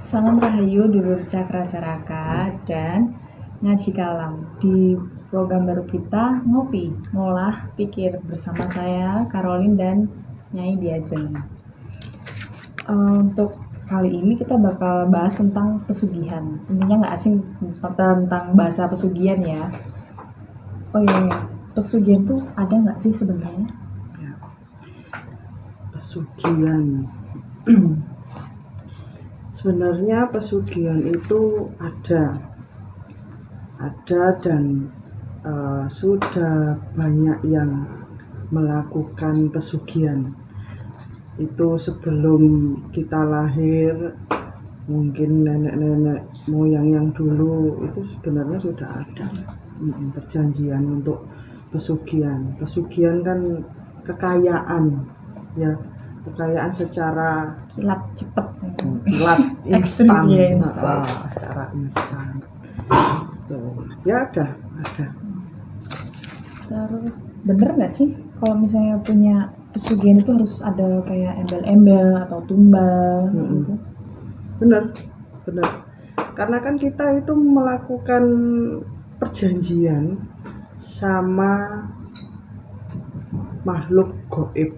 Salam Rahayu dulur Cakra Caraka dan Ngaji Kalam. Di program baru kita Ngopi, Ngolah Pikir bersama saya Caroline dan Nyai Diajeng. Untuk kali ini kita bakal bahas tentang pesugihan. Intinya nggak asing tentang bahasa pesugihan ya. Oh iya, pesugihan tuh ada nggak sih sebenarnya? Ya. Pesugihan. Sebenarnya pesugihan itu ada dan sudah banyak yang melakukan pesugihan. Itu sebelum kita lahir, mungkin nenek-nenek moyang yang dulu itu sebenarnya sudah ada perjanjian untuk pesugihan. Pesugihan kan kekayaan, ya, kekayaan secara Kilat cepet, kilat instan, ya, secara instan. Ya ada. Terus bener nggak sih kalau misalnya punya pesugihan itu harus ada kayak embel-embel atau tumbal gitu? Bener. Karena kan kita itu melakukan perjanjian sama makhluk gaib.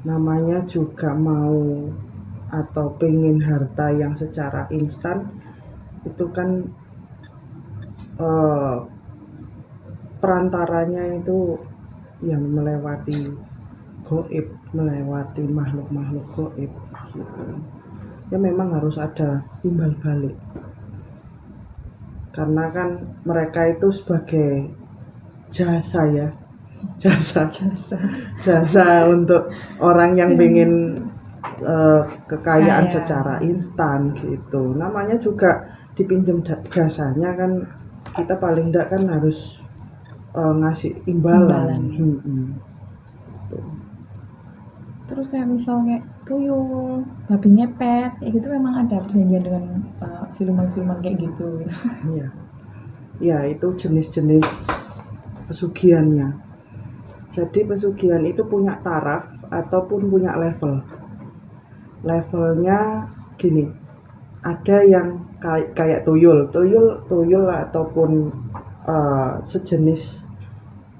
Namanya juga mau atau pengen harta yang secara instan, itu kan perantaranya itu yang melewati gaib, melewati makhluk-makhluk gaib gitu. Ya memang harus ada timbal balik, karena kan mereka itu sebagai jasa untuk orang yang pengen kekayaan secara instan gitu. Namanya juga dipinjam jasanya kan, kita paling enggak kan harus ngasih imbalan. Terus kayak misalnya tuyul, babi ngepet, kayak gitu memang ada perjanjian dengan siluman-siluman kayak gitu. Iya, itu jenis-jenis pesugihannya. Jadi pesugihan itu punya taraf ataupun punya level. Levelnya gini, ada yang kayak tuyul ataupun sejenis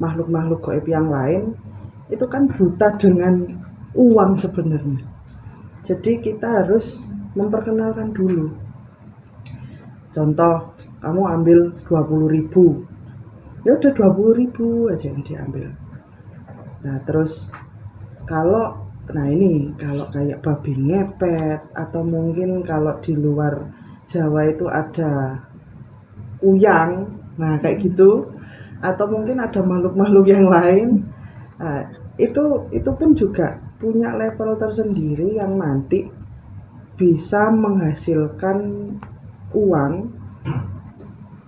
makhluk-makhluk gaib yang lain, itu kan buta dengan uang sebenarnya. Jadi kita harus memperkenalkan dulu. Contoh, kamu ambil 20.000, ya udah 20.000 aja yang diambil. Nah terus kalau kayak babi ngepet, atau mungkin kalau di luar Jawa itu ada uyang, nah kayak gitu, atau mungkin ada makhluk-makhluk yang lain. Nah, itu pun juga punya level tersendiri yang nanti bisa menghasilkan uang.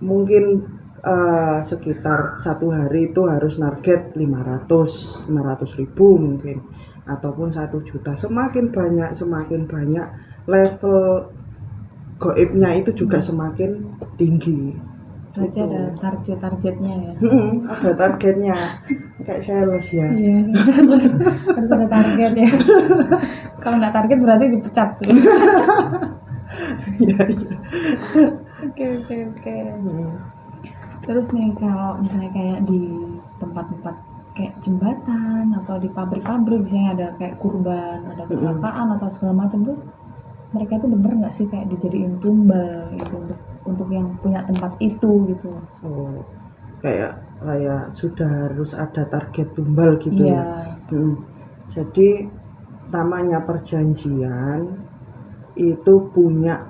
Mungkin sekitar satu hari itu harus target 500.000 mungkin, ataupun 1 juta. Semakin banyak level gaibnya itu juga semakin tinggi. Berarti ada targetnya ya? Ada targetnya, kayak sales ya. Iya, harus ada target ya. Kalau nggak target berarti dipecat tuh. Iya. Oke. Terus nih kalau misalnya kayak di tempat-tempat kayak jembatan atau di pabrik-pabrik, misalnya ada kayak kurban, ada kecelakaan atau segala macam tuh, mereka itu bener nggak sih kayak dijadiin tumbal gitu untuk yang punya tempat itu gitu? Kayak sudah harus ada target tumbal gitu ya. Jadi namanya perjanjian itu punya,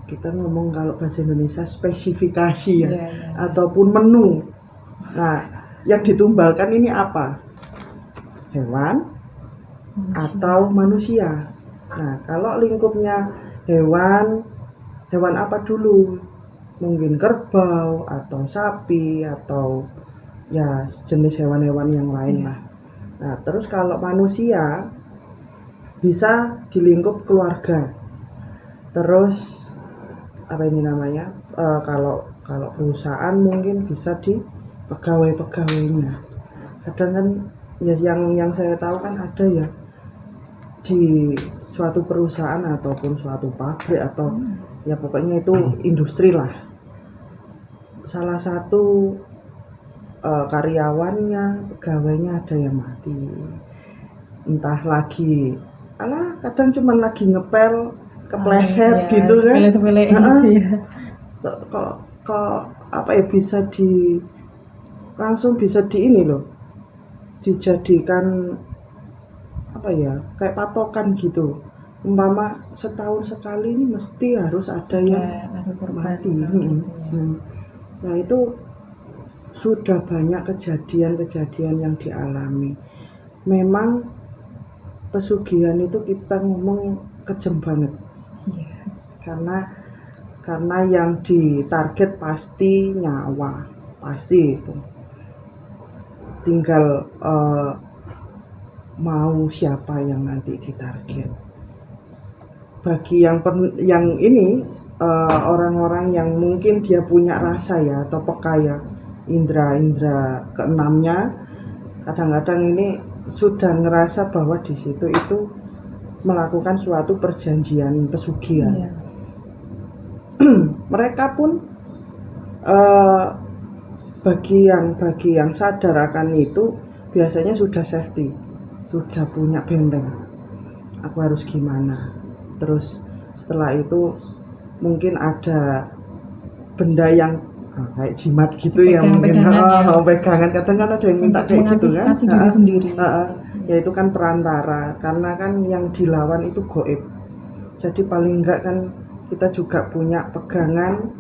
kita ngomong kalau bahasa Indonesia spesifikasi ya, ataupun menu. Nah, yang ditumbalkan ini apa? Hewan atau manusia. Nah, kalau lingkupnya hewan apa dulu? Mungkin kerbau atau sapi atau ya jenis hewan-hewan yang lain lah. Nah, terus kalau manusia bisa di lingkup keluarga. Terus apa ini namanya? Kalau perusahaan mungkin bisa di pegawai-pegawainya. Kadang kan ya yang saya tahu kan ada ya di suatu perusahaan ataupun suatu pabrik atau ya pokoknya itu industri lah. Salah satu karyawannya, pegawainya ada yang mati. Entah lagi, kadang cuma lagi ngepel, kepleset ya, gitu kan. sepele-sepele Heeh. gitu ya. Kok apa ya bisa langsung bisa ini loh, dijadikan apa ya kayak patokan gitu. Umpama setahun sekali ini mesti harus ada yang ada korban mati. gitu ya. Nah itu sudah banyak kejadian-kejadian yang dialami. Memang pesugihan itu kita ngomong kejam banget. Iya. Karena yang ditarget pasti nyawa, pasti itu. Tinggal mau siapa yang nanti ditarget. Bagi yang ini orang-orang yang mungkin dia punya rasa ya atau peka ya, indra keenamnya, kadang-kadang ini sudah ngerasa bahwa di situ itu melakukan suatu perjanjian pesugihan. Iya. Mereka pun bagi yang sadar akan itu biasanya sudah safety, sudah punya benteng. Aku harus gimana? Terus setelah itu mungkin ada benda yang kayak jimat gitu yang mungkin pegangan, kadang kan ada yang minta kayak gitu kan. Diri sendiri. Ya itu kan perantara, karena kan yang dilawan itu goib. Jadi paling enggak kan kita juga punya pegangan.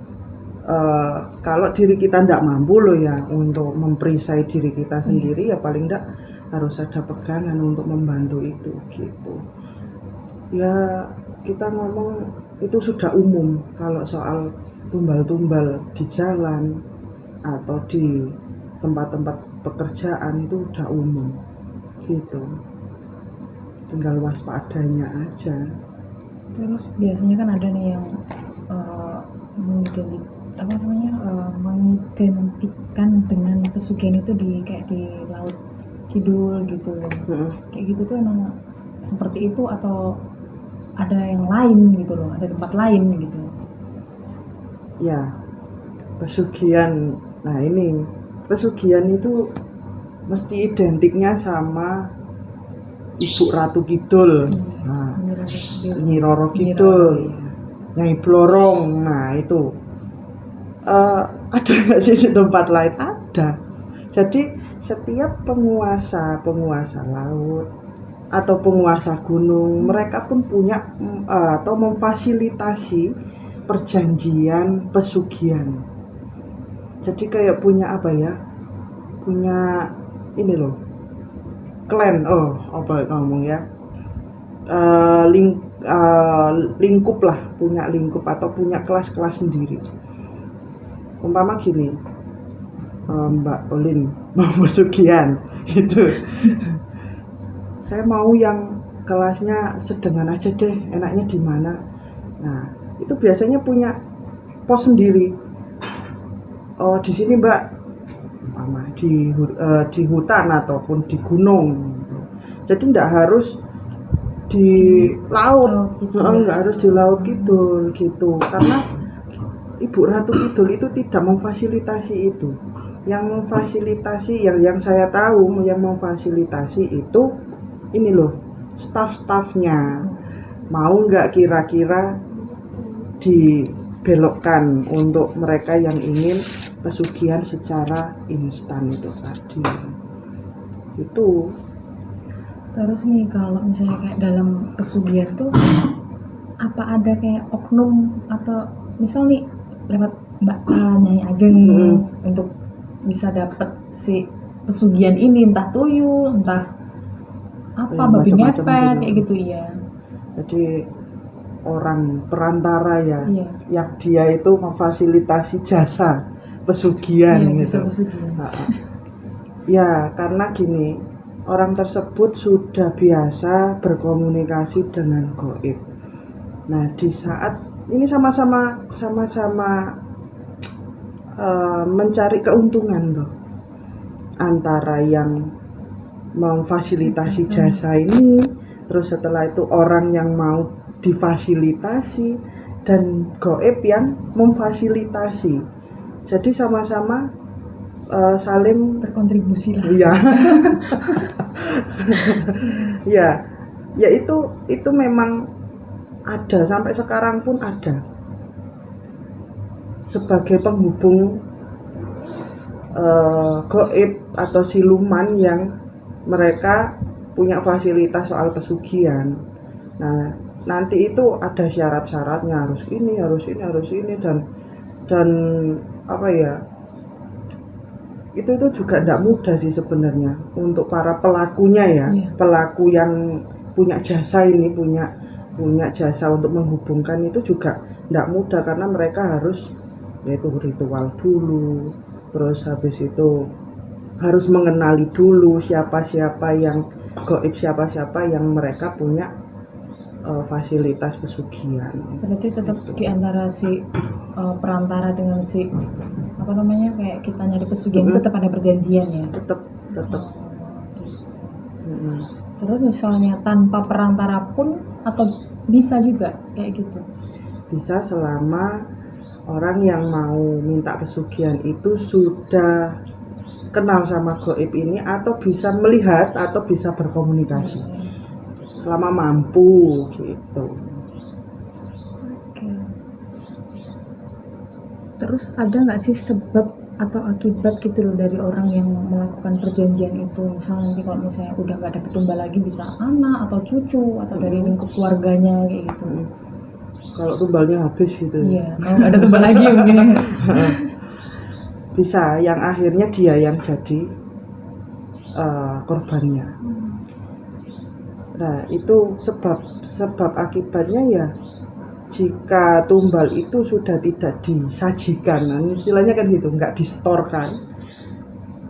Kalau diri kita tidak mampu loh ya untuk memperisai diri kita sendiri, ya paling enggak harus ada pegangan untuk membantu itu gitu. Ya kita ngomong itu sudah umum kalau soal tumbal-tumbal di jalan atau di tempat-tempat pekerjaan itu udah umum gitu. Tinggal waspadanya aja. Terus biasanya kan ada nih yang mengidentikan dengan pesugihan itu kayak di laut kidul gitu. Kayak gitu tuh emang seperti itu atau ada yang lain gitu loh, ada tempat lain gitu. Ya, pesugihan. Nah ini pesugihan itu mesti identiknya sama Ibu Ratu Kidul, Nyi Roro Kidul, Nyai Blorong. Nah itu ada nggak sih di tempat lain? Ada. Jadi setiap penguasa laut atau penguasa gunung, mereka pun punya atau memfasilitasi perjanjian pesugihan. Jadi kayak punya apa ya? Punya ini loh, klan. Apa ngomong ya? Lingkup lah, punya lingkup atau punya kelas-kelas sendiri. Umpama gini, Mbak Olin mau pesugihan gitu. Saya mau yang kelasnya sedengan aja deh, enaknya di mana? Nah, itu biasanya punya pos sendiri. Oh, di sini Mbak, di hutan ataupun di gunung. Jadi tidak harus di laut, nggak harus di laut gitu. Karena Ibu Ratu Kidul itu tidak memfasilitasi itu. Yang memfasilitasi, yang saya tahu, yang memfasilitasi itu ini loh, staff-staffnya. Mau nggak kira-kira dibelokkan untuk mereka yang ingin pesugihan secara instan itu tadi. Itu. Terus nih kalau misalnya kayak dalam pesugihan tuh apa ada kayak oknum atau misal nih lewat Mbak Nyai Ajeng untuk bisa dapet si pesugihan ini, entah tuyul, entah apa, babi ngepet kayak gitu ya. Jadi orang perantara ya, yang dia itu memfasilitasi jasa pesugihan gitu. Ya karena gini, orang tersebut sudah biasa berkomunikasi dengan gaib. Nah di saat ini sama-sama mencari keuntungan loh, antara yang memfasilitasi jasa ini terus setelah itu orang yang mau difasilitasi, dan goib yang memfasilitasi. Jadi sama-sama saling Berkontribusi lah. iya. Ya, ya itu memang ada, sampai sekarang pun ada sebagai penghubung goib atau siluman yang mereka punya fasilitas soal pesugihan. Nah, nanti itu ada syarat-syaratnya, harus ini, dan apa ya? Itu juga tidak mudah sih sebenarnya untuk para pelakunya ya. Iya. Pelaku yang punya jasa ini, punya jasa untuk menghubungkan itu juga tidak mudah, karena mereka harus yaitu ritual dulu, terus habis itu harus mengenali dulu siapa-siapa yang goib, siapa-siapa yang mereka punya fasilitas pesugihan. Berarti tetap di antara si perantara dengan si apa namanya kayak kita nyari pesugihan itu tetap ada perjanjian ya. Tetap. Terus misalnya tanpa perantara pun atau bisa juga kayak gitu? Bisa, selama orang yang mau minta pesugihan itu sudah kenal sama goib ini, atau bisa melihat atau bisa berkomunikasi, selama mampu gitu. Oke. Terus ada nggak sih sebab atau akibat gitu loh dari orang yang melakukan perjanjian itu? Misalnya nanti kalau misalnya udah nggak ada ketumbal lagi, bisa anak atau cucu atau dari lingkup keluarganya kayak gitu. Kalau tumbalnya habis gitu. Iya, kalau nggak ada tumbal lagi mungkin. Bisa, yang akhirnya dia yang jadi korbannya. Nah, itu sebab akibatnya ya, jika tumbal itu sudah tidak disajikan, nah, istilahnya kan gitu, nggak disetorkan,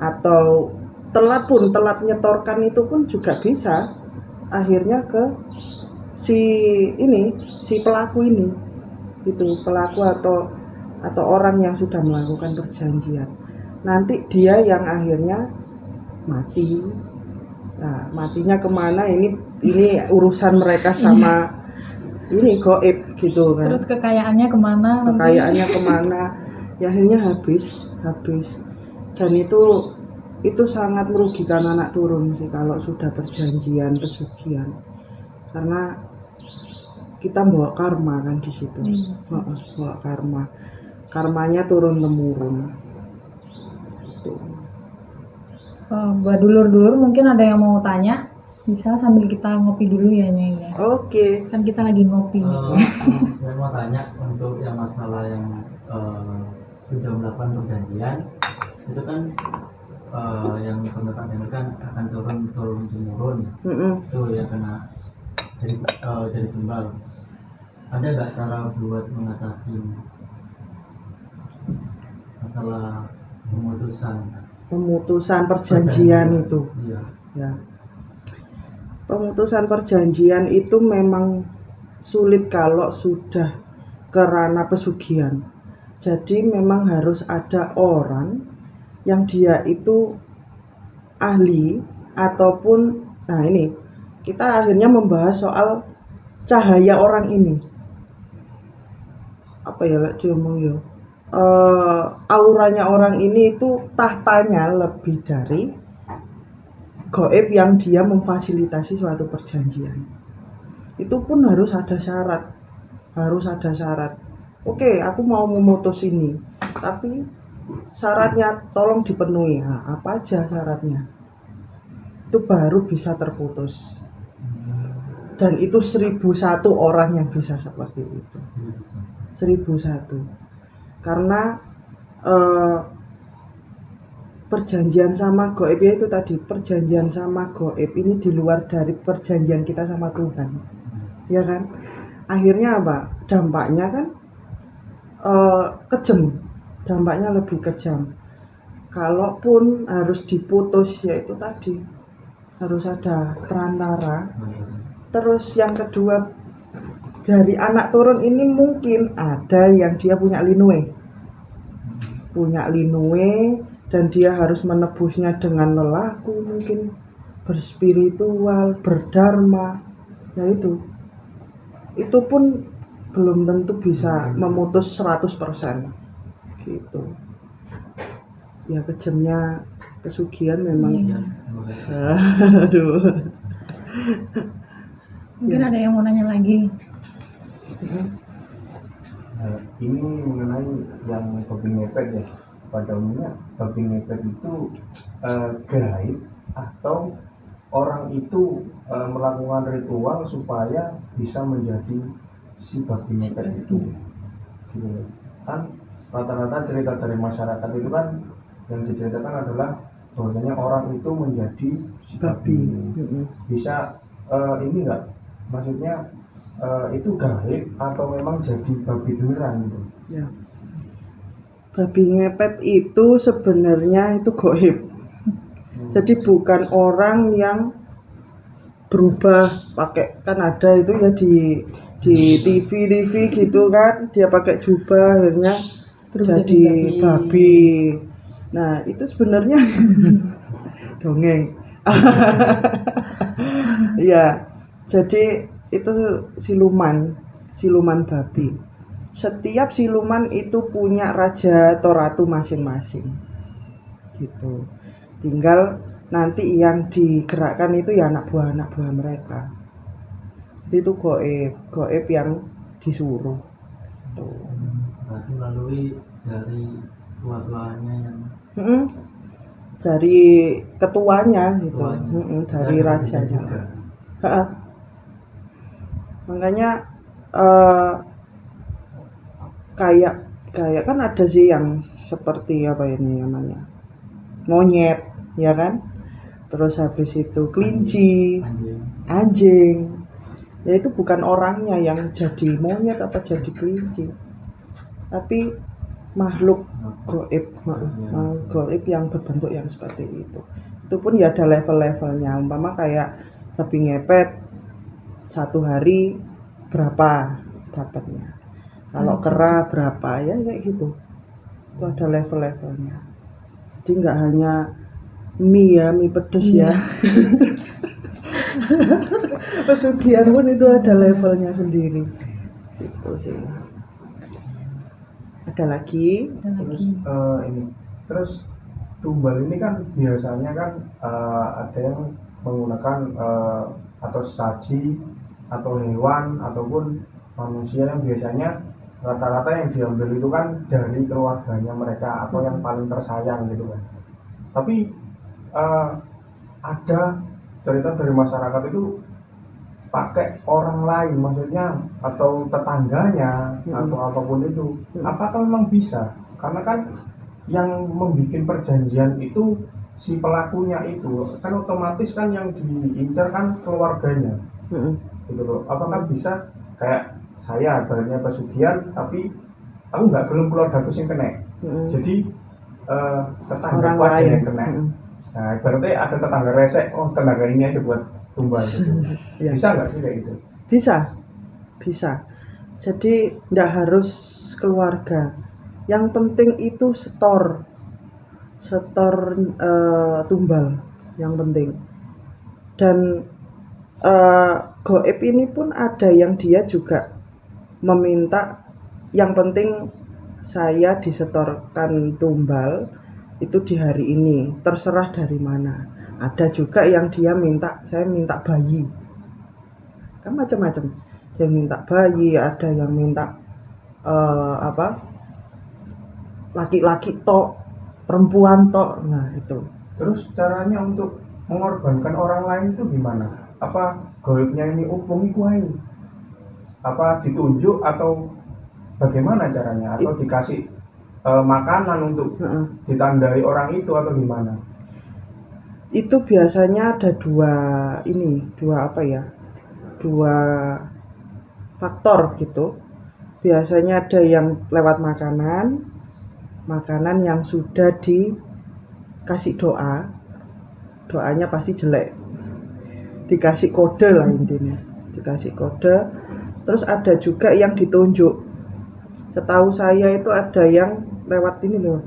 atau telat nyetorkan, itu pun juga bisa akhirnya ke si pelaku ini, itu pelaku atau orang yang sudah melakukan perjanjian. Nanti dia yang akhirnya mati. Nah, matinya kemana, ini urusan mereka sama ini goib gitu kan. Terus kekayaannya kemana? Ya akhirnya habis. Dan itu sangat merugikan anak turun sih kalau sudah perjanjian pesugihan, karena kita bawa karma kan di situ. Bawa karmanya turun temurun. Buat dulur-dulur mungkin ada yang mau tanya, bisa sambil kita ngopi dulu ya Nyai ya. Oke. Kan kita lagi ngopi. Saya mau tanya untuk yang masalah yang sudah melakukan perjanjian itu kan yang pendapat yang kan akan turun temurun. Itu yang kena jadi tumbal. Ada nggak cara buat mengatasi masalah pemutusan perjanjian itu? Iya. Ya. Pemutusan perjanjian itu memang sulit kalau sudah ke ranah pesugihan. Jadi memang harus ada orang yang dia itu ahli, ataupun, nah ini kita akhirnya membahas soal cahaya orang ini. Apa ya diomong ya? Auranya orang ini itu tahtanya lebih dari goib yang dia memfasilitasi suatu perjanjian. Itu pun harus ada syarat. Oke, aku mau memutus ini, tapi syaratnya tolong dipenuhi. Nah, apa aja syaratnya? Itu baru bisa terputus. Dan itu 1001 orang yang bisa seperti itu. 1001. Karena perjanjian sama goib ya itu tadi, perjanjian sama goib ini di luar dari perjanjian kita sama Tuhan, ya kan? Akhirnya apa? Dampaknya kan kejam, dampaknya lebih kejam. Kalaupun harus diputus, yaitu tadi harus ada perantara. Terus yang kedua, dari anak turun ini mungkin ada yang dia punya linue, dan dia harus menebusnya dengan lelaku, mungkin berspiritual, berdharma. Ya itu pun belum tentu bisa memutus 100% gitu. Ya kejamnya pesugihan memang. Iya. Aduh. Mungkin ada yang mau nanya lagi. Ini mengenai yang babi ngepet ya. Pada umumnya babi ngepet itu gaib atau orang itu melakukan ritual supaya bisa menjadi si babi ngepet itu. Gitu. Kan rata-rata cerita dari masyarakat itu kan yang diceritakan adalah bahwasanya orang itu menjadi si babi. Bisa ini enggak? Maksudnya itu gaib atau memang jadi babi beneran gitu? Ya. Babi ngepet itu sebenarnya itu gaib. Jadi bukan orang yang berubah pakai, kan ada itu ya di TV gitu kan, dia pakai jubah akhirnya Berubah jadi jadi babi. Nah itu sebenarnya dongeng. Ya, jadi itu siluman babi. Setiap siluman itu punya raja atau ratu masing-masing gitu. Tinggal nanti yang digerakkan itu ya anak buah mereka. Jadi itu goib yang disuruh tuh. Berarti melalui dari tua-tuanya yang Dari ketuanya gitu. tuanya. Dari Dan rajanya. juga. Makanya kayak kan ada sih yang seperti apa ini namanya, monyet ya kan, terus habis itu kelinci, anjing. Ya itu bukan orangnya yang jadi monyet apa jadi kelinci, tapi makhluk gaib yang berbentuk yang seperti itu. Itu pun ya ada level-levelnya. Umpama kayak babi ngepet, 1 hari berapa dapatnya, kalau kera berapa, ya kayak gitu. Itu ada level-levelnya. Jadi nggak hanya mie pedes ya. Pesugihan pun itu ada levelnya sendiri. Itu sih. Ada lagi? Terus tumbal ini kan biasanya kan ada yang menggunakan atau saji atau hewan ataupun manusia yang biasanya rata-rata yang diambil itu kan dari keluarganya mereka atau yang paling tersayang gitu kan. Tapi ada cerita dari masyarakat itu pakai orang lain, maksudnya atau tetangganya atau apapun itu. Apakah memang bisa? Karena kan yang membuat perjanjian itu si pelakunya itu kan otomatis kan yang diincar kan keluarganya. Gitu loh. Apakah bisa kayak saya ibaratnya pesugihan tapi aku nggak belum keluarga aku yang kena. Jadi tetangga aja yang kena. Nah ibaratnya ada tetangga resek, oh tenaga ini aja buat tumbal gitu. Bisa nggak sih kayak gitu? Bisa. Jadi nggak harus keluarga. Yang penting itu setor tumbal yang penting. Dan gaib ini pun ada yang dia juga meminta, yang penting saya disetorkan tumbal itu di hari ini, terserah dari mana. Ada juga yang dia minta, saya minta bayi, kan macam-macam. Dia minta bayi, ada yang minta laki-laki tok, perempuan tok. Nah itu. Terus caranya untuk mengorbankan orang lain itu gimana? Apa gaibnya ini upung kuai? Apa ditunjuk atau bagaimana caranya? Atau dikasih makanan untuk ditandai orang itu atau gimana? Itu biasanya ada dua faktor gitu. Biasanya ada yang lewat makanan yang sudah dikasih doanya pasti jelek, dikasih kode lah intinya, dikasih kode. Terus ada juga yang ditunjuk. Setahu saya itu ada yang lewat ini loh,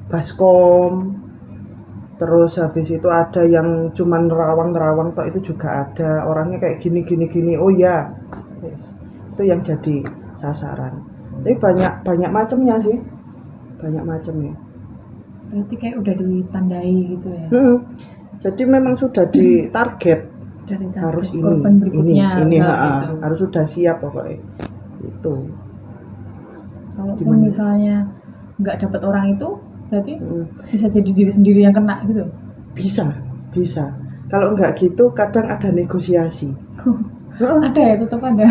baskom, Terus habis itu ada yang cuman nerawang tok, itu juga ada. Orangnya kayak gini. Oh ya. Yes. Itu yang jadi sasaran. Tapi banyak macamnya sih. Banyak macamnya. Berarti kayak udah ditandai gitu ya. Jadi memang sudah ditarget Dari tadi harus korban berikutnya ini gitu. harus sudah siap pokoknya. Itu. Kalaupun Gimana? misalnya nggak dapat orang itu, berarti Mm, bisa jadi diri sendiri yang kena gitu. bisa. Kalau enggak gitu kadang ada negosiasi. Heeh, Ada ya, tetap ada.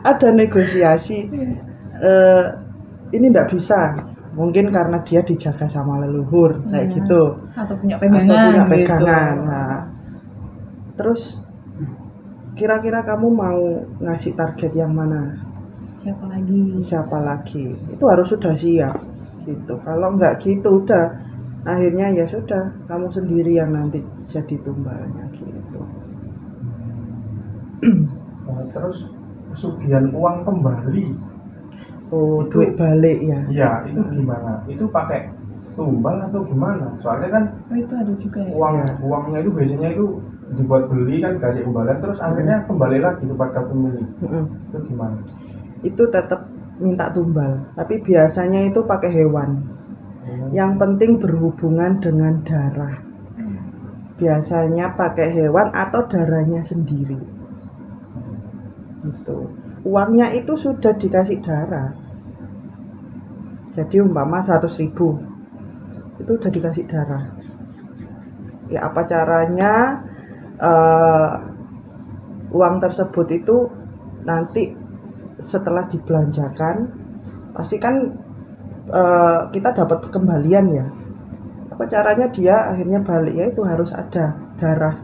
ada negosiasi. Ini enggak bisa. Mungkin karena dia dijaga sama leluhur kayak Iya. gitu. Atau punya Atau pegangan punya gitu. pegangan. Nah, terus kira-kira kamu mau ngasih target yang mana? Siapa lagi? Itu harus sudah siap gitu. Kalau enggak gitu udah akhirnya ya sudah kamu sendiri yang nanti jadi tumbalnya gitu. Terus pesugihan uang kembali, Oh, Itu- duit balik ya. iya itu gimana? Itu pakai tumbal atau gimana? Soalnya kan Oh, itu ada juga ya. Iya. uangnya itu biasanya itu dibuat beli kan kasih kembalian terus akhirnya kembali lagi kepada pemilik. Mm-mm. Itu gimana? Itu tetap minta tumbal, tapi biasanya itu pakai hewan. Yang penting berhubungan dengan darah. Biasanya pakai hewan atau darahnya sendiri. Itu. Uangnya itu sudah dikasih darah. Jadi umpama 100.000 itu udah dikasih darah. Ya apa caranya uang tersebut itu nanti setelah dibelanjakan pasti kan kita dapat kembalian ya. Apa caranya dia akhirnya balik ya itu harus ada darah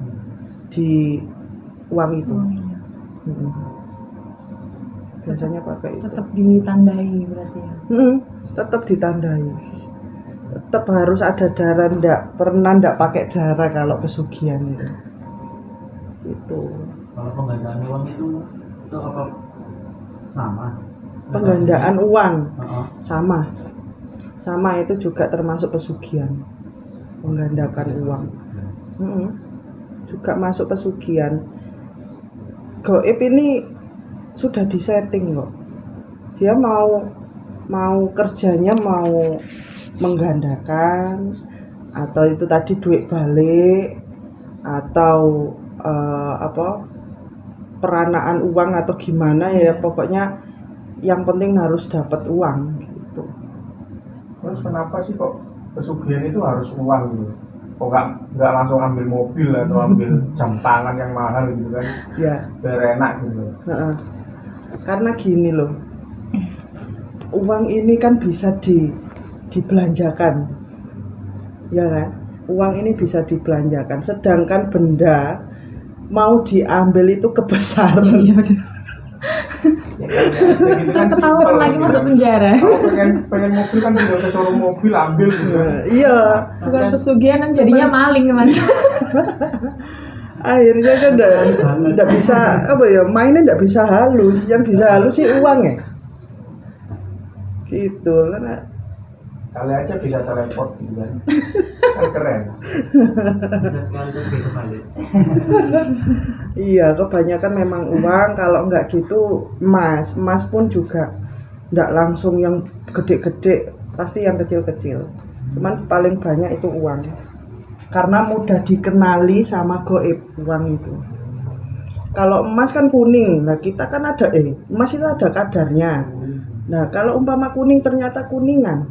di uang itu. Oh, iya. Mm-mm. Biasanya pakai itu. Tetap ditandai berarti ya. Tetap ditandai. Tetap harus ada darah, ndak pakai darah kalau pesugihan itu. Gitu. Kalau penggandaan uang itu apa sama? Penggandaan uang Heeh. sama itu juga termasuk pesugihan. Menggandakan uang. Juga masuk pesugihan. Gaib ini sudah disetting kok. Dia mau kerjanya mau menggandakan atau itu tadi duit balik atau peranaan uang atau gimana ya pokoknya yang penting harus dapat uang gitu. Terus kenapa sih kok pesugihan itu harus uang gitu? Kok nggak langsung ambil mobil atau ambil jam tangan yang mahal gitu kan? Ya, Biar enak gitu. heeh. Karena gini loh. Uang ini kan bisa dibelanjakan. Ya kan? Uang ini bisa dibelanjakan, sedangkan benda mau diambil itu kebesar. Iya benar. Ya kan, ya, gitu kan Ketahuan simpel lagi gitu masuk kan. penjara. Kalau pengen mobil kan tinggal ke showroom mobil ambil gitu kan. Iya, Bukan pesugihan kan jadinya maling Mas. akhirnya kan enggak bisa mainnya enggak bisa halus. Yang bisa halus sih uang ya. Gitu kan. Kali aja bisa teleport gitu kan. Kan keren. Bisa sekali tuh bisa balik. Iya, kebanyakan memang uang. Kalau enggak gitu emas pun juga enggak langsung yang gede-gede, pasti yang kecil-kecil. Cuman paling banyak itu uang. Karena mudah dikenali sama gaib uang itu. Kalau emas kan kuning, nah kita kan ada emas itu ada kadarnya. Nah kalau umpama kuning ternyata kuningan,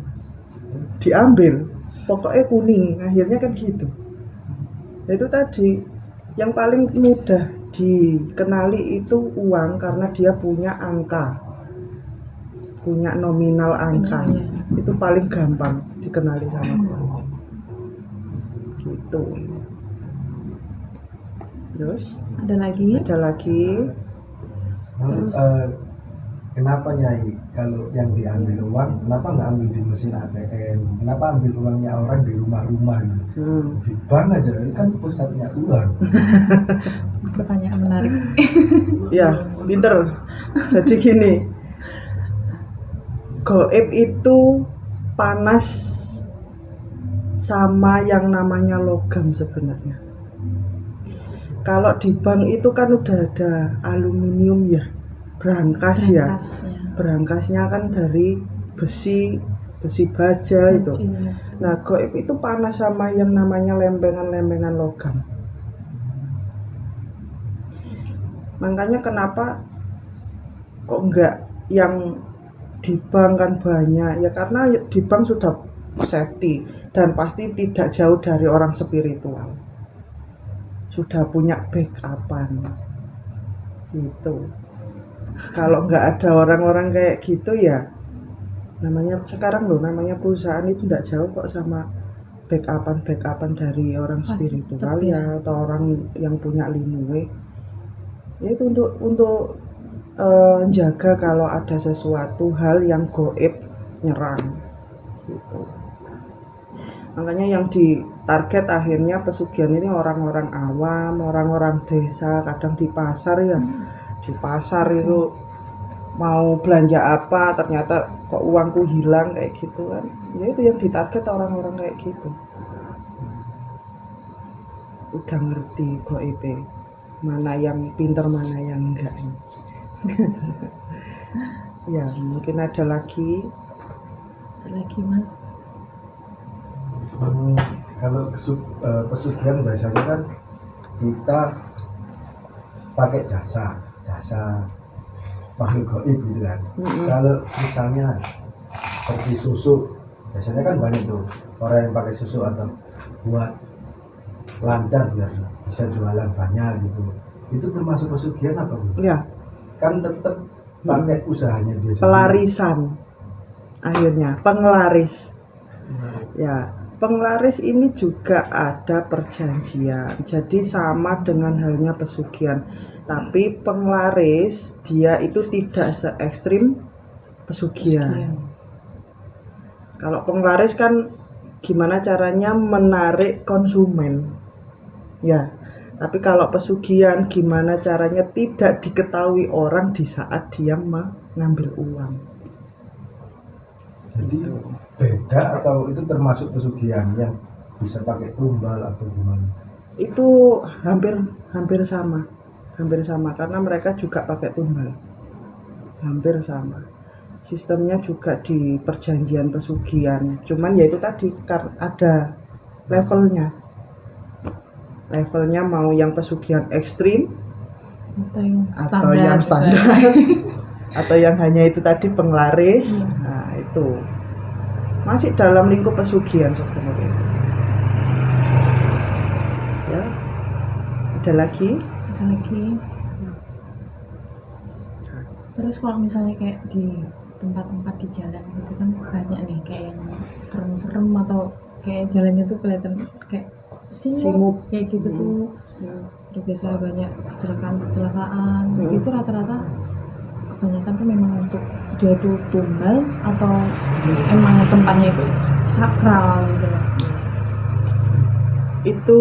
diambil, pokoknya kuning, akhirnya kan gitu. Nah, itu tadi yang paling mudah dikenali itu uang karena dia punya angka, punya nominal angka, itu paling gampang dikenali sama uang. Gitu. Terus Ada lagi? ada lagi. Terus? Kenapa Nyai kalau yang diambil uang, kenapa nggak ambil di mesin ATM? Kenapa ambil uangnya orang di rumah-rumah gitu? Di bank aja, ini kan pusatnya uang. Pertanyaan menarik. Ya, pinter. Jadi gini, gaib itu panas sama yang namanya logam sebenarnya. Kalau di bank itu kan udah ada aluminium ya, brankas ya. Brankasnya kan dari besi baja itu. Nah, goib itu panas sama yang namanya lempengan-lempengan logam. Makanya kenapa kok enggak yang di bank kan banyak ya, karena di bank sudah safety dan pasti tidak jauh dari orang spiritual, sudah punya backupan gitu. Kalau nggak ada orang-orang kayak gitu ya, namanya sekarang loh, namanya perusahaan itu nggak jauh kok sama backupan dari orang Pasti spiritual tetap ya, atau orang yang punya linue. Ya itu untuk jaga kalau ada sesuatu hal yang goib nyerang gitu. Makanya yang ditarget akhirnya pesugihan ini orang-orang awam, orang-orang desa, kadang di pasar ya. Di pasar itu mau belanja apa ternyata kok uangku hilang kayak gitu kan. Ya itu yang ditarget orang-orang kayak gitu. Udah ngerti goib, mana yang pinter mana yang enggak. Ya mungkin ada lagi Mas. Kalau pesugihan biasanya kan kita pakai jasa makhluk gaib gitu kan. Kalau misalnya seperti susu, biasanya kan banyak tuh orang yang pakai susu atau buat lancar biar bisa jualan banyak gitu. Itu termasuk pesugihan apa bu? ya Kan tetap pakai usahanya dia sendiri. pelarisan, akhirnya penglaris. Ya, penglaris ini juga ada perjanjian. Jadi sama dengan halnya pesugihan. Tapi penglaris dia itu tidak se ekstrim pesugihan. Kalau penglaris kan gimana caranya menarik konsumen. Ya. Tapi kalau pesugihan gimana caranya tidak diketahui orang di saat dia mengambil uang. Jadi beda atau itu termasuk pesugihan yang bisa pakai tumbal atau gimana? Itu hampir sama karena mereka juga pakai tumbal, hampir sama sistemnya juga di perjanjian pesugihan. Cuman ya itu tadi ada levelnya mau yang pesugihan ekstrim atau yang standar atau yang hanya itu tadi penglaris. Nah itu masih dalam lingkup pesugihan sebenarnya. Ya, ada lagi. Terus kalau misalnya kayak di tempat-tempat di jalan gitu kan banyak nih kayak yang serem-serem atau kayak jalannya tuh kelihatan kayak singgup kayak gitu tuh. Terus biasanya banyak kecelakaan itu rata-rata kebanyakan tuh memang untuk dia tuh tumbal atau emang tempatnya itu sakral gitu. Itu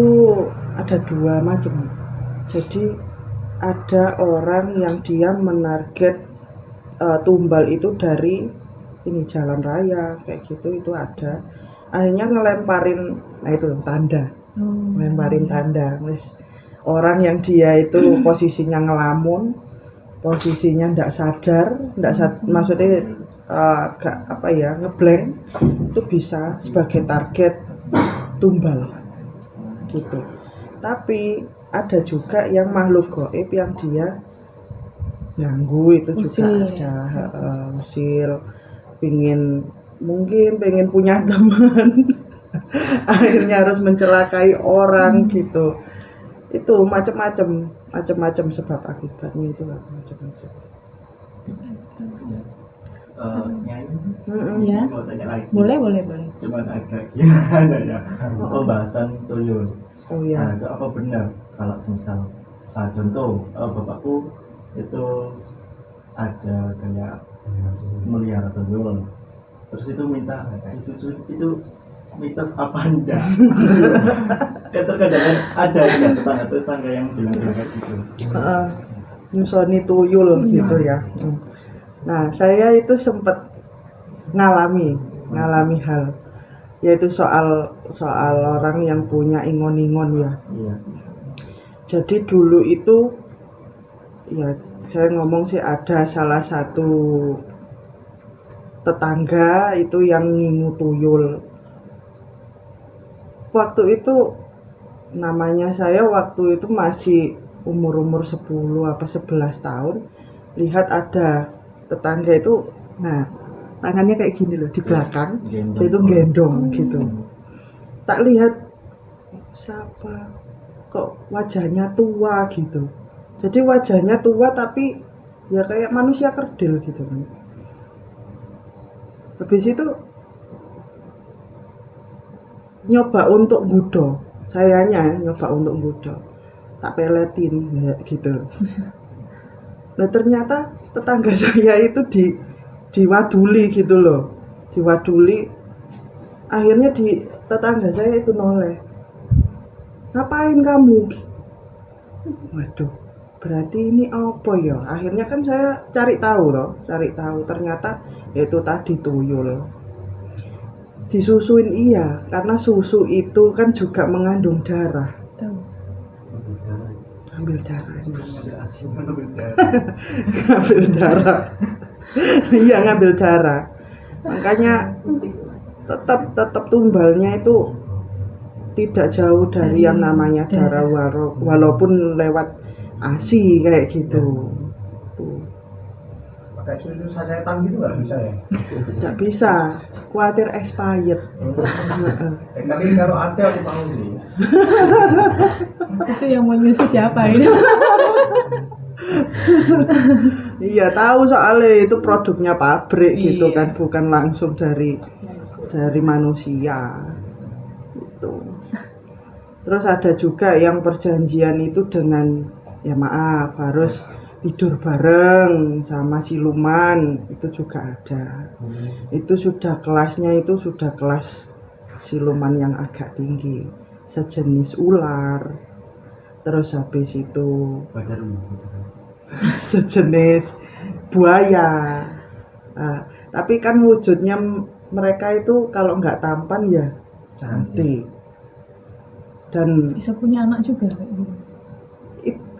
ada dua macam. Jadi ada orang yang dia menarget tumbal itu dari ini jalan raya kayak gitu, itu ada. Akhirnya ngelemparin, nah itu tanda. Ngelemparin tanda. Orang yang dia itu posisinya ngelamun, posisinya ndak sadar, maksudnya agak ngeblank, itu bisa sebagai target tumbal gitu. Tapi ada juga yang makhluk gaib yang dia ganggu, itu juga ada. Usil, mungkin pengen punya teman akhirnya harus mencelakai orang gitu. Itu macam-macam sebab akibatnya itu macam-macam. Ya. Mau tanya lagi. Boleh. Cuman agak gimana ya? Pembahasan tuyul. Oh iya. Nah, itu apa benar kalau misal contoh bapakku itu ada kayak melihara tuyul, terus itu minta disusun, itu mitos apa enggak? Terkadang ada ya tetangga yang bilang kayak gitu. Nyusoni tuyul gitu ya. Nah saya itu sempat ngalami hal yaitu soal orang yang punya ingon-ingon ya. Iya. Jadi dulu itu ya saya ngomong sih ada salah satu tetangga itu yang ngingu tuyul. Waktu itu namanya saya waktu itu masih umur 10 apa 11 tahun, lihat ada tetangga itu, nah tangannya kayak gini loh di belakang, Gendong. itu gendong gitu. Tak lihat siapa kok wajahnya tua gitu. Jadi wajahnya tua tapi ya kayak manusia kerdil gitu kan. Habis itu nyoba untuk nggoda, sayanya nyoba untuk nggoda, tak peletin ya, gitu. Nah ternyata tetangga saya itu diwaduli gitu loh, diwaduli. Akhirnya tetangga saya itu noleh, ngapain kamu? Waduh, berarti ini apa ya? Akhirnya kan saya cari tahu, ternyata itu tadi tuyul. Disusuin iya, karena susu itu kan juga mengandung darah. Tahu. Ambil darah. Iya. Ngambil darah. Iya, ngambil darah. Makanya tetap tumbalnya itu tidak jauh dari yang namanya darah, walaupun lewat ASI kayak gitu. Pakai susu sasetan gitu nggak bisa ya? Tidak bisa, khawatir expired. Kali kalau ada aku mau sih. Itu yang mau nyusu siapa ini? Iya tahu soalnya itu produknya pabrik gitu Iya. kan, bukan langsung dari manusia itu. Terus ada juga yang perjanjian itu dengan ya maaf harus tidur bareng sama siluman, itu juga ada. Itu sudah kelasnya itu sudah kelas siluman yang agak tinggi, sejenis ular. Terus habis itu sejenis buaya. Nah, tapi kan wujudnya mereka itu kalau nggak tampan ya cantik. Dan Bisa punya anak juga kayak gitu.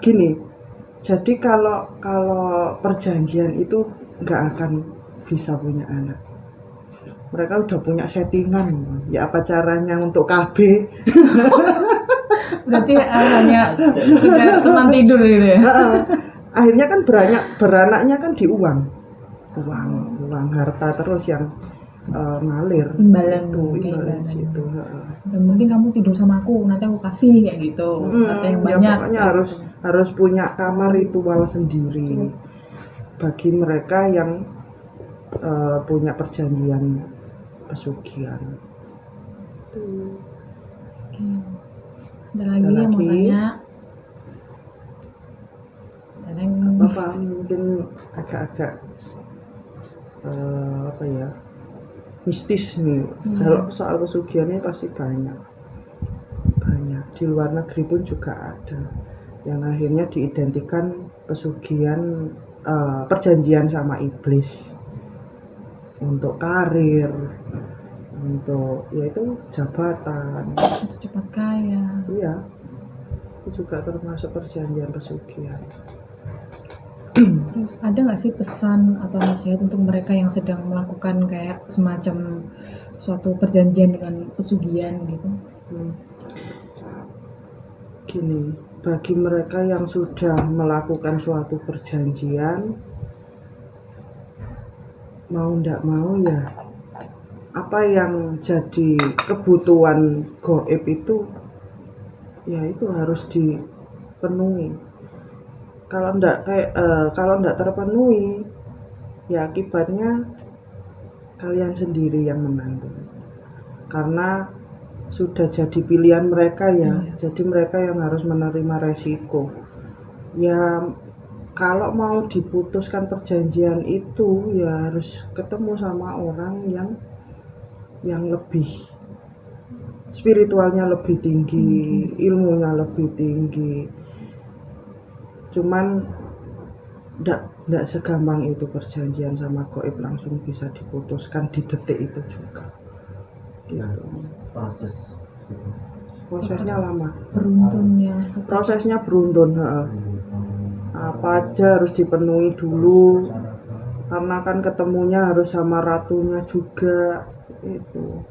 gini, jadi kalau perjanjian itu nggak akan bisa punya anak. Mereka udah punya settingan, ya apa caranya untuk KB. Berarti hanya sekedar teman tidur gitu ya. Akhirnya kan beranaknya kan di uang harta terus yang ngalir Imbalan, itu kayak imbalan imbalan. situ. Yang penting kamu tidur sama aku, nanti aku kasih kayak gitu. Kata yang Ya banyak. pokoknya harus punya kamar ritual sendiri bagi mereka yang punya perjanjian pesugihan. Tuh. Oke. Ada lagi Ada yang mau lagi? tanya? Teneng. Bapak mungkin agak-agak apa ya, mistis nih. Kalau soal pesugihannya pasti banyak di luar negeri pun juga ada yang akhirnya diidentikan pesugihan perjanjian sama iblis untuk karir, untuk yaitu jabatan. Untuk cepat kaya. Iya, itu juga termasuk perjanjian pesugihan. Terus ada nggak sih pesan atau nasihat untuk mereka yang sedang melakukan kayak semacam suatu perjanjian dengan pesugihan gitu? Gini, bagi mereka yang sudah melakukan suatu perjanjian, mau ndak mau ya, apa yang jadi kebutuhan gaib itu, ya itu harus dipenuhi. Kalau ndak terpenuhi, ya akibatnya kalian sendiri yang menanggung. Karena sudah jadi pilihan mereka ya, jadi mereka yang harus menerima resiko. Ya kalau mau diputuskan perjanjian itu ya harus ketemu sama orang yang lebih spiritualnya lebih tinggi, ilmunya lebih tinggi. Cuman ndak segampang itu perjanjian sama gaib langsung bisa diputuskan di detik itu juga. gitu. proses gitu. Prosesnya lama, Beruntunnya. prosesnya beruntun, heeh. Apa aja harus dipenuhi dulu karena kan ketemunya harus sama ratunya juga itu.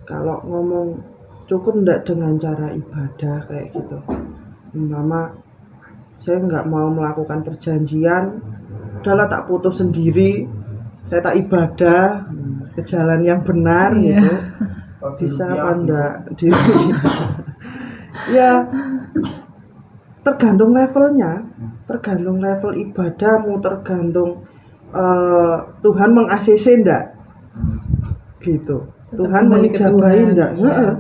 Kalau ngomong cukup enggak dengan cara ibadah kayak gitu, umpama saya nggak mau melakukan perjanjian, udahlah tak putus sendiri, saya tak ibadah ke jalan yang benar Iya. gitu, bisa apa enggak ya tergantung levelnya, tergantung level ibadahmu, tergantung Tuhan meng-ACC enggak gitu, Tetap Tuhan kembali ke mengijabahi Tuhan, enggak. iya. Heeh.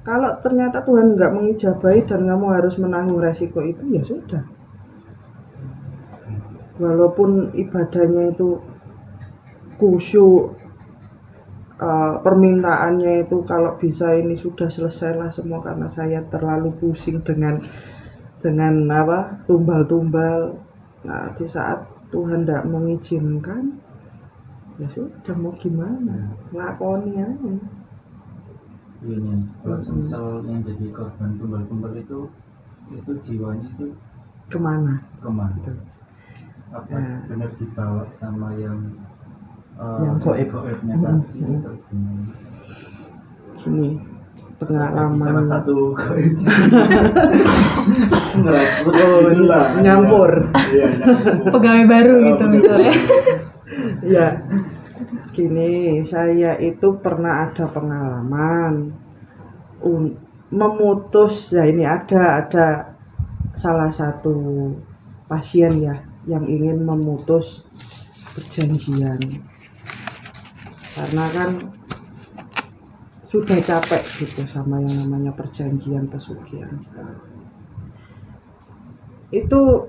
Kalau ternyata Tuhan enggak mengijabahi dan kamu harus menanggung resiko itu, ya sudah, walaupun ibadahnya itu khusyuk, permintaannya itu kalau bisa ini sudah selesailah semua karena saya terlalu pusing dengan apa tumbal-tumbal. Nah di saat Tuhan tidak mengizinkan, ya sudah mau gimana, lakoni aja. Iya, kalau misal yang jadi korban tumbal-tumbal itu jiwanya itu Kemana? kemana? Gitu. Apa Ya. benar dibawa sama yang Yang goib. goibnya tadi atau gimana? Gini Jadi pengalaman salah satu goib. nyampur. Iya, nyampur. Pegawai baru gitu misalnya. Ya gini, saya itu pernah ada pengalaman memutus, ya ini ada salah satu pasien ya yang ingin memutus perjanjian karena kan sudah capek gitu sama yang namanya perjanjian pesugihan. Itu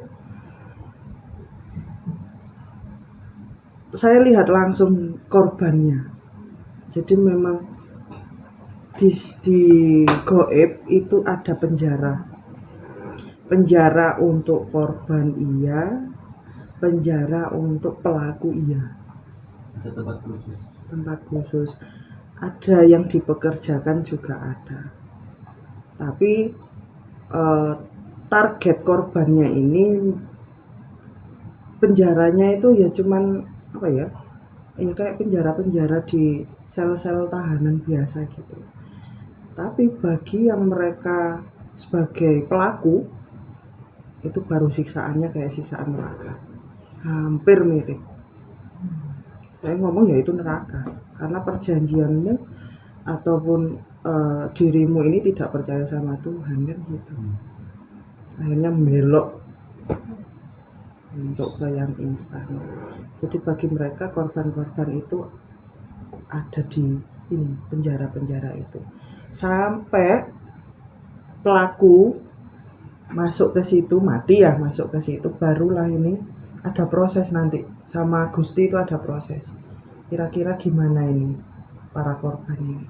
saya lihat langsung korbannya. Jadi memang di goib itu ada penjara untuk korban iya, penjara untuk pelaku iya, Ada tempat khusus. Ada yang dipekerjakan juga ada, tapi target korbannya ini penjaranya itu ya cuman apa ya kayak penjara di sel-sel tahanan biasa gitu. Tapi bagi yang mereka sebagai pelaku itu baru siksaannya kayak siksaan neraka, hampir mirip. Saya ngomong ya itu neraka karena perjanjianmu ataupun dirimu ini tidak percaya sama Tuhan kan gitu. Akhirnya belok untuk ke yang instan. Jadi bagi mereka korban-korban itu ada di ini penjara-penjara itu sampai pelaku masuk ke situ, mati ya masuk ke situ, barulah ini ada proses nanti sama Gusti itu ada proses. Kira-kira gimana ini para korban ini,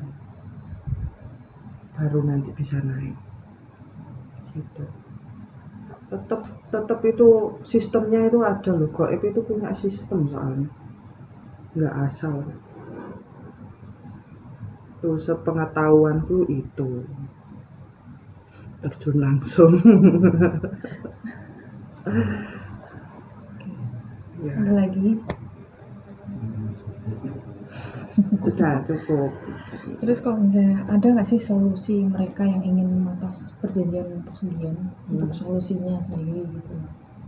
baru nanti bisa naik gitu. Tetap itu sistemnya itu ada loh, goib itu punya sistem soalnya, nggak asal. Tuh sepengetahuanku itu terjun langsung. Ya, Ada lagi. udah cukup. Terus kalau misalnya ada nggak sih solusi mereka yang ingin memangkas perjanjian pesugihan untuk solusinya sendiri gitu?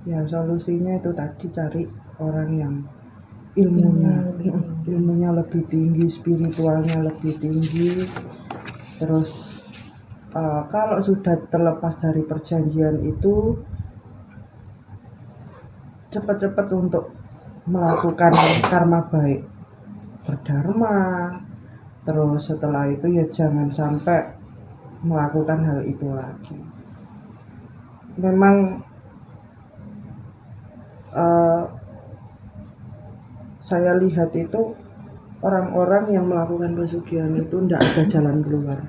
Ya solusinya itu tadi cari orang yang ilmunya lebih tinggi, spiritualnya lebih tinggi. Terus kalau sudah terlepas dari perjanjian itu cepat-cepat untuk melakukan karma baik, berdharma. Terus setelah itu ya jangan sampai melakukan hal itu lagi. Memang saya lihat itu orang-orang yang melakukan pesugihan itu tidak ada jalan keluar,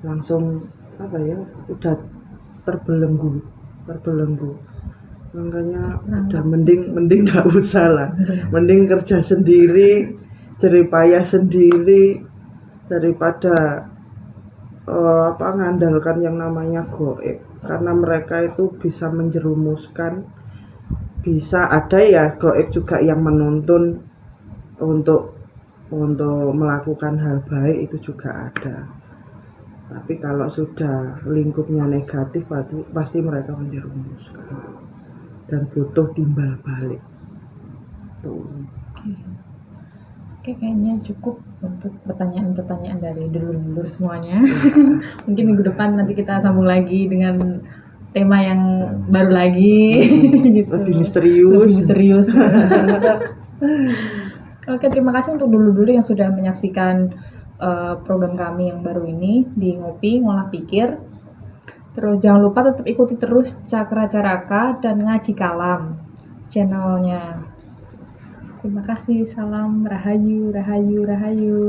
langsung apa ya udah terbelenggu. Makanya udah mending nggak usah lah, mending kerja sendiri jeripayah sendiri daripada mengandalkan yang namanya goib, karena mereka itu bisa menjerumuskan, bisa ada ya goib juga yang menuntun untuk melakukan hal baik, itu juga ada. Tapi kalau sudah lingkupnya negatif pasti mereka menjerumuskan dan butuh timbal balik tuh. Oke, kayaknya cukup untuk pertanyaan-pertanyaan dari dulur-dulur semuanya. Mungkin minggu depan nanti kita sambung lagi dengan tema yang baru lagi. Gitu. Lebih misterius. Lebih misterius. Oke, terima kasih untuk dulur-dulur yang sudah menyaksikan program kami yang baru ini di Ngopi Ngolah Pikir. Terus jangan lupa tetap ikuti terus Cakra Caraka dan Ngaji Kalam channelnya. Terima kasih, salam rahayu, rahayu, rahayu.